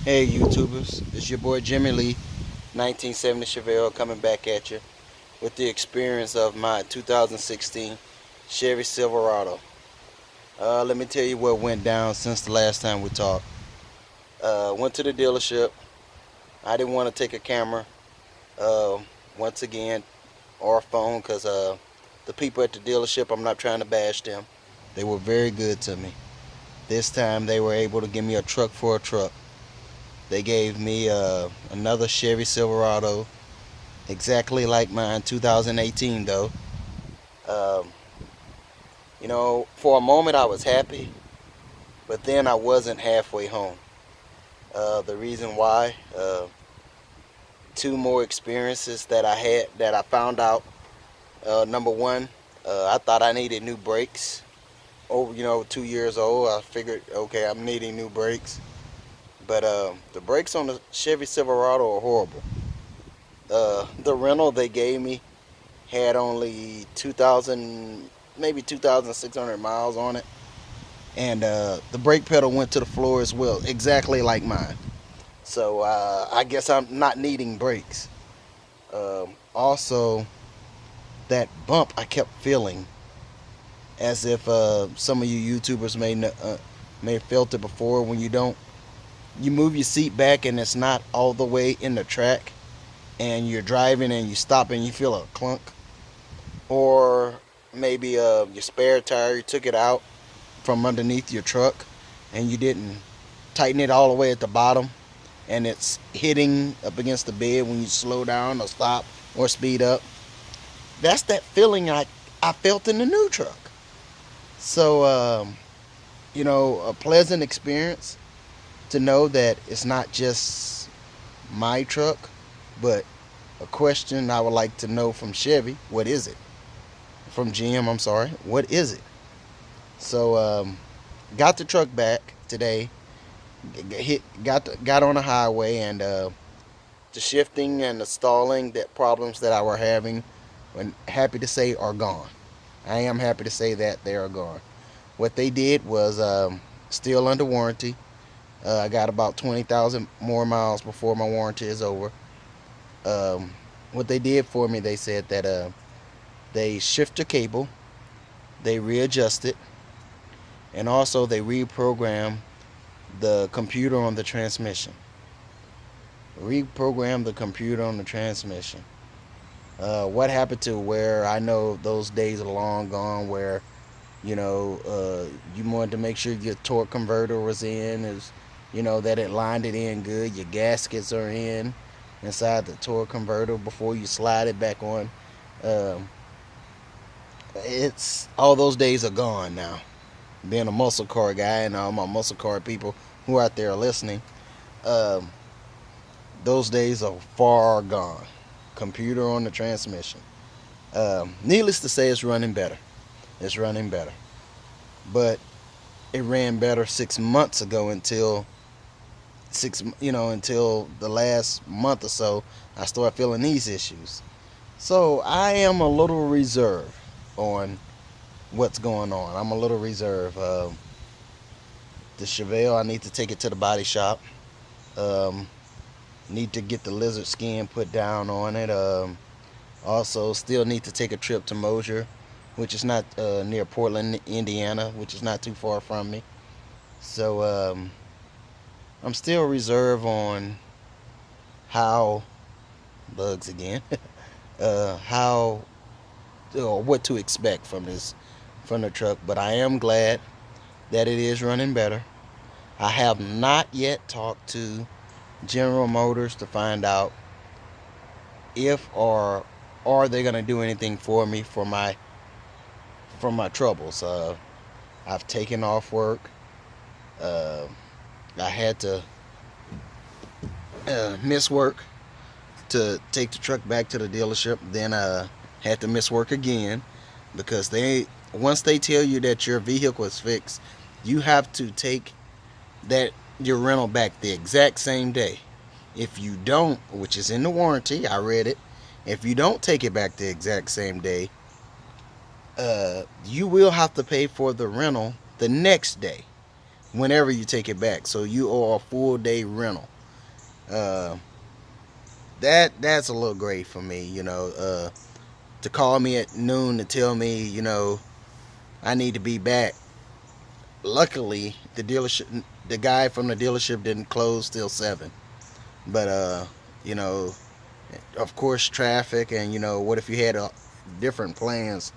Hey YouTubers, it's your boy Jimmy Lee, 1970 Chevelle, coming back at you with the experience of my 2016 Chevy Silverado. Let me tell you what went down since the last time we talked. Went to the dealership. I didn't want to take a camera uh, once again or a phone because the people at the dealership, I'm not trying to bash them. They were very good to me. This time they were able to give me a truck for a truck. They gave me another Chevy Silverado, exactly like mine, 2018 though. Um, for a moment I was happy, but then I wasn't halfway home. The reason why, two more experiences that I had that I found out. Number one, I thought I needed new brakes. Over, 2 years old, I figured, okay, I'm needing new brakes. But the brakes on the Chevy Silverado are horrible. The rental they gave me had only 2,000, maybe 2,600 miles on it, and the brake pedal went to the floor as well, exactly like mine. So I guess I'm not needing brakes. Also, that bump I kept feeling, as if some of you YouTubers may have felt it before. When you move your seat back and it's not all the way in the track, and you're driving and you stop and you feel a clunk. Or maybe your spare tire, you took it out from underneath your truck and you didn't tighten it all the way at the bottom, and it's hitting up against the bed when you slow down or stop or speed up. That's that feeling I felt in the new truck. So, a pleasant experience to know that it's not just my truck, but a question I would like to know from Chevy: what is it? From GM, I'm sorry, what is it? So, got the truck back today. Got on the highway, and the shifting and the stalling that problems that I were having, I'm happy to say are gone. I am happy to say that they are gone. What they did was still under warranty. I got about 20,000 more miles before my warranty is over. What they did for me, they said that they shift the cable, they readjust it, and also they reprogram the computer on the transmission. Reprogram the computer on the transmission. What happened to where I know those days are long gone, where you wanted to make sure your torque converter was in, that it lined it in good, your gaskets are in inside the torque converter before you slide it back on. Um, it's all those days are gone now. Being a muscle car guy, and all my muscle car people who are out there listening, um, those days are far gone. Computer on the transmission. Needless to say, it's running better. It's running better. But it ran better 6 months ago until the last month or so. I started feeling these issues. So I am a little reserved on what's going on. I'm a little reserved. The Chevelle, I need to take it to the body shop. Um, Need to get the lizard skin put down on it. Also, still need to take a trip to Mosier, which is not near Portland, Indiana, which is not too far from me. So I'm still reserved on how bugs again, how or what to expect from the truck. But I am glad that it is running better. I have not yet talked to General Motors to find out if or are they gonna do anything for me for my troubles. I've taken off work. Uh, I had to miss work to take the truck back to the dealership. Then had to miss work again because once they tell you that your vehicle is fixed, you have to take that your rental back the exact same day. If you don't, which is in the warranty, I read it. If you don't take it back the exact same day, you will have to pay for the rental the next day, whenever you take it back. So you owe a full day rental. Uh, that's a little great for me, you know. To call me at noon to tell me, you know, I need to be back. Luckily, the guy from the dealership didn't close till 7. But you know, of course, traffic, and you know, what if you had different plans,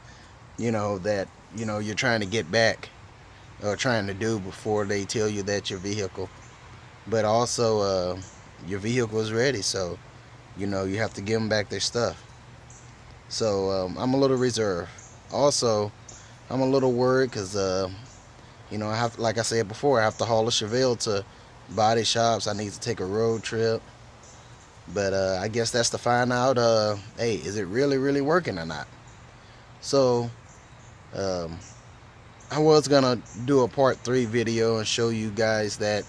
you know, that you know you're trying to get back or trying to do before they tell you that your vehicle, but also your vehicle is ready, so you know you have to give them back their stuff. So I'm a little reserved. Also, I'm a little worried because you know, I have, like I said before, I have to haul a Chevelle to body shops. I need to take a road trip. But I guess that's to find out, hey, is it really working or not? So um, I was gonna do a part 3 video and show you guys that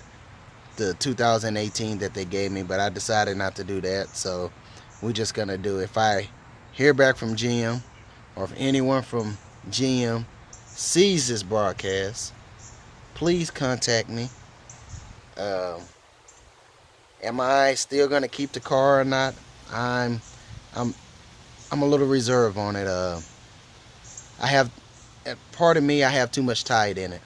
the 2018 that they gave me, but I decided not to do that. So we're just gonna do, if I hear back from GM, or if anyone from GM sees this broadcast, please contact me. Um, am I still gonna keep the car or not? I'm I'm I'm a little reserved on it. I have, part of me, I have too much tied in it.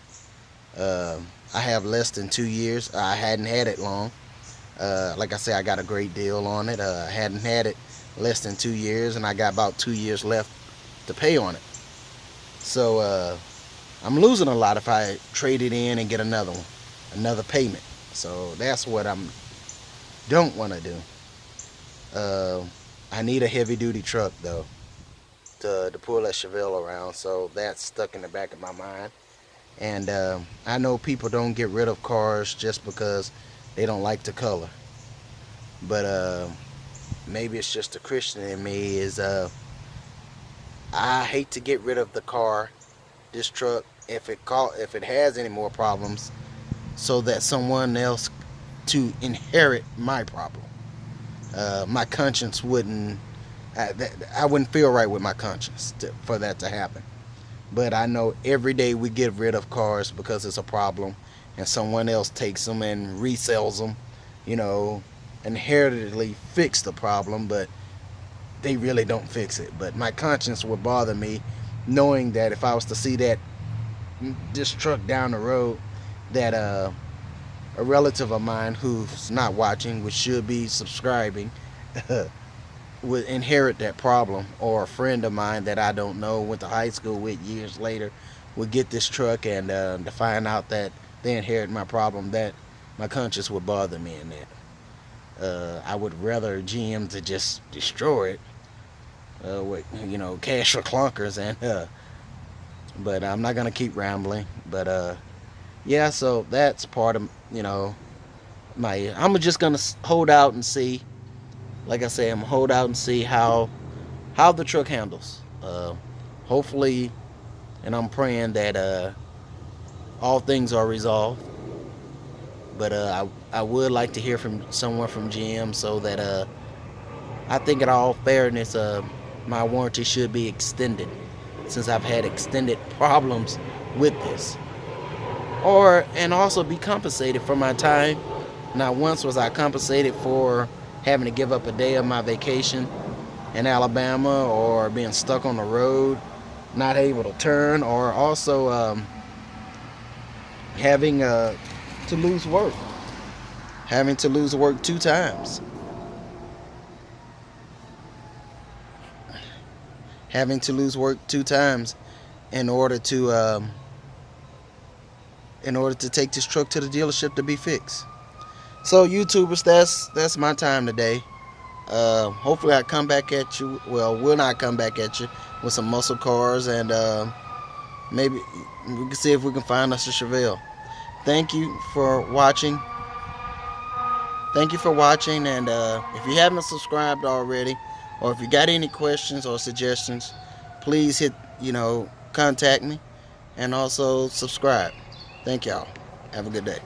I have less than 2 years. I hadn't had it long. Like I said, I got a great deal on it. I hadn't had it less than 2 years, and I got about 2 years left to pay on it. So I'm losing a lot if I trade it in and get another one, another payment. So that's what I don't want to do. I need a heavy duty truck though to pull that Chevelle around. So that's stuck in the back of my mind. And I know people don't get rid of cars just because they don't like the color. But maybe it's just a Christian in me. Is I hate to get rid of the car, this truck, if it has any more problems, so that someone else to inherit my problem. My conscience wouldn't. I wouldn't feel right with my conscience for that to happen. But I know every day we get rid of cars because it's a problem, and someone else takes them and resells them. You know, inheritedly fix the problem, but they really don't fix it. But my conscience would bother me, knowing that if I was to see this truck down the road, that a relative of mine who's not watching, which should be subscribing, would inherit that problem, or a friend of mine that I don't know, went to high school with years later, would get this truck, and to find out that they inherit my problem, that my conscience would bother me in that. I would rather GM to just destroy it with, you know, cash for clunkers, and but I'm not gonna keep rambling. But yeah, so that's part of, you know, my. I'm just gonna hold out and see. Like I say, I'm gonna hold out and see how the truck handles. Hopefully, and I'm praying that all things are resolved. But I would like to hear from someone from GM, so that I think in all fairness, my warranty should be extended, since I've had extended problems with this. And also be compensated for my time. Not once was I compensated for having to give up a day of my vacation in Alabama, or being stuck on the road, not able to turn, or also having to lose work. Having to lose work 2 times. Having to lose work 2 times in order to take this truck to the dealership to be fixed. So YouTubers, that's my time today. Hopefully I come back at you. Well, will not come back at you with some muscle cars, and maybe we can see if we can find us a Chevelle. Thank you for watching. Thank you for watching, and if you haven't subscribed already, or if you got any questions or suggestions, please hit, contact me, and also subscribe. Thank y'all. Have a good day.